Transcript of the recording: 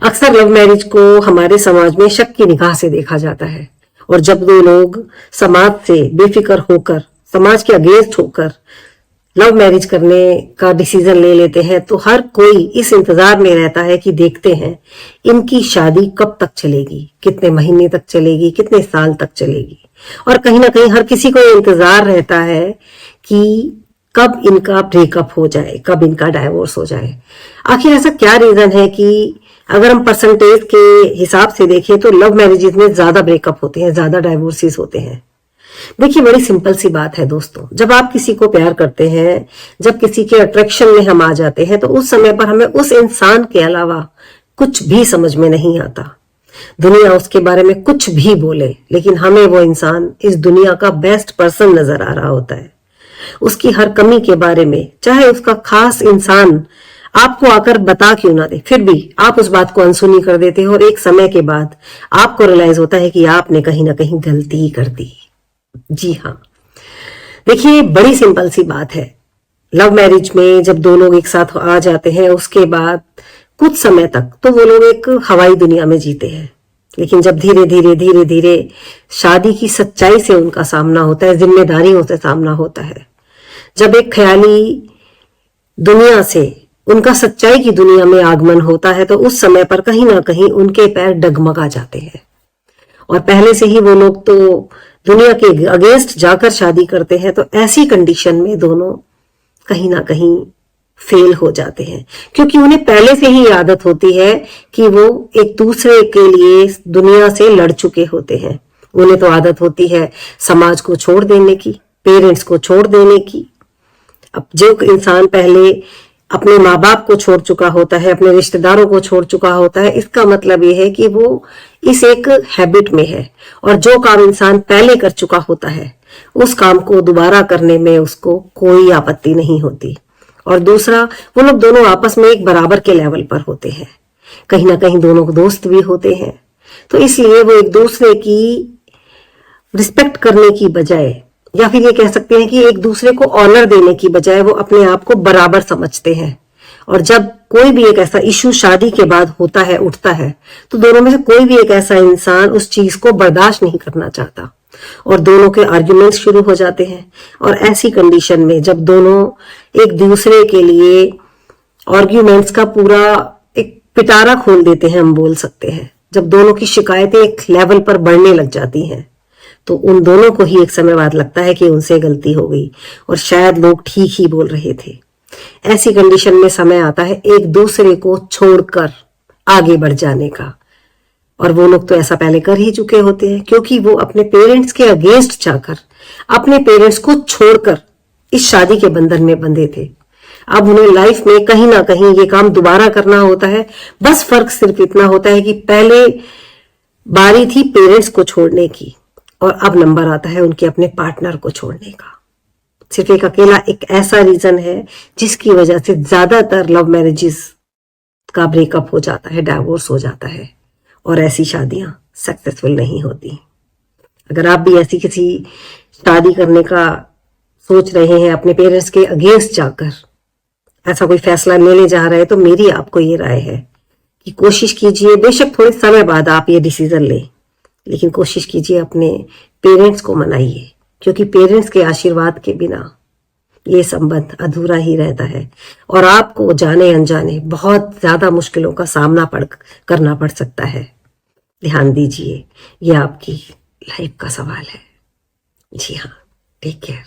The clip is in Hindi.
अक्सर लव मैरिज को हमारे समाज में शक की निगाह से देखा जाता है, और जब दो लोग समाज से बेफिक्र होकर, समाज के अगेंस्ट होकर लव मैरिज करने का डिसीजन ले लेते हैं, तो हर कोई इस इंतजार में रहता है कि देखते हैं इनकी शादी कब तक चलेगी, कितने महीने तक चलेगी, कितने साल तक चलेगी। और कहीं ना कहीं हर किसी को इंतजार रहता है कि कब इनका ब्रेकअप हो जाए, कब इनका डाइवोर्स हो जाए। आखिर ऐसा क्या रीजन है कि अगर हम परसेंटेज के हिसाब से देखें तो लव मैरिजेज में ज्यादा ब्रेकअप होते हैं, ज्यादा डाइवोर्सेस होते हैं? देखिए, बड़ी सिंपल सी बात है दोस्तों। जब आप किसी को प्यार करते हैं, जब किसी के अट्रैक्शन में हम आ जाते हैं, तो उस समय पर हमें उस इंसान के अलावा कुछ भी समझ में नहीं आता। दुनिया उसके बारे में कुछ भी बोले, लेकिन हमें वो इंसान इस दुनिया का बेस्ट पर्सन नजर आ रहा होता है। उसकी हर कमी के बारे में, चाहे उसका खास इंसान आपको आकर बता क्यों ना दे, फिर भी आप उस बात को अनसुनी कर देते हो, और एक समय के बाद आपको रियलाइज होता है कि आपने कहीं ना कहीं गलती कर दी। जी हाँ, देखिए, बड़ी सिंपल सी बात है। लव मैरिज में जब दो लोग एक साथ आ जाते हैं, उसके बाद कुछ समय तक तो वो लोग एक हवाई दुनिया में जीते हैं, लेकिन जब धीरे धीरे धीरे धीरे शादी की सच्चाई से उनका सामना होता है, जिम्मेदारियों से सामना होता है, जब एक ख्याली दुनिया से उनका सच्चाई की दुनिया में आगमन होता है, तो उस समय पर कहीं ना कहीं उनके पैर डगमगा जाते हैं। और पहले से ही वो लोग तो दुनिया के अगेंस्ट जाकर शादी करते हैं, तो ऐसी कंडीशन में दोनों कहीं ना कहीं फेल हो जाते हैं, क्योंकि उन्हें पहले से ही आदत होती है कि वो एक दूसरे के लिए दुनिया से लड़ चुके होते हैं। उन्हें तो आदत होती है समाज को छोड़ देने की, पेरेंट्स को छोड़ देने की। अब जो इंसान पहले अपने माँ बाप को छोड़ चुका होता है, अपने रिश्तेदारों को छोड़ चुका होता है, इसका मतलब ये है कि वो इस एक हैबिट में है, और जो काम इंसान पहले कर चुका होता है उस काम को दोबारा करने में उसको कोई आपत्ति नहीं होती। और दूसरा, वो लोग दोनों आपस में एक बराबर के लेवल पर होते हैं, कहीं ना कहीं दोनों दोस्त भी होते हैं, तो इसलिए वो एक दूसरे की रिस्पेक्ट करने की बजाय, या फिर ये कह सकते हैं कि एक दूसरे को ऑनर देने की बजाय, वो अपने आप को बराबर समझते हैं। और जब कोई भी एक ऐसा इशू शादी के बाद होता है, उठता है, तो दोनों में से कोई भी एक ऐसा इंसान उस चीज को बर्दाश्त नहीं करना चाहता, और दोनों के आर्ग्यूमेंट्स शुरू हो जाते हैं। और ऐसी कंडीशन में जब दोनों एक दूसरे के लिए आर्ग्यूमेंट्स का पूरा एक पिटारा खोल देते हैं, हम बोल सकते हैं, जब दोनों की शिकायतें एक लेवल पर बढ़ने लग जाती हैं, तो उन दोनों को ही एक समय बाद लगता है कि उनसे गलती हो गई, और शायद लोग ठीक ही बोल रहे थे। ऐसी कंडीशन में समय आता है एक दूसरे को छोड़कर आगे बढ़ जाने का, और वो लोग तो ऐसा पहले कर ही चुके होते हैं, क्योंकि वो अपने पेरेंट्स के अगेंस्ट जाकर, अपने पेरेंट्स को छोड़कर इस शादी के बंधन में बंधे थे। अब उन्हें लाइफ में कहीं ना कहीं ये काम दोबारा करना होता है। बस फर्क सिर्फ इतना होता है कि पहले बारी थी पेरेंट्स को छोड़ने की, और अब नंबर आता है उनके अपने पार्टनर को छोड़ने का। सिर्फ एक अकेला एक ऐसा रीजन है जिसकी वजह से ज्यादातर लव मैरिजेस का ब्रेकअप हो जाता है, डाइवोर्स हो जाता है, और ऐसी शादियां सक्सेसफुल नहीं होती। अगर आप भी ऐसी किसी शादी करने का सोच रहे हैं, अपने पेरेंट्स के अगेंस्ट जाकर ऐसा कोई फैसला लेने जा रहे हैं, तो मेरी आपको ये राय है कि कोशिश कीजिए, बेशक थोड़े समय बाद आप ये डिसीजन लें, लेकिन कोशिश कीजिए अपने पेरेंट्स को मनाइए, क्योंकि पेरेंट्स के आशीर्वाद के बिना ये संबंध अधूरा ही रहता है, और आपको जाने अनजाने बहुत ज्यादा मुश्किलों का सामना करना पड़ सकता है। ध्यान दीजिए, ये आपकी लाइफ का सवाल है। जी हाँ, टेक केयर।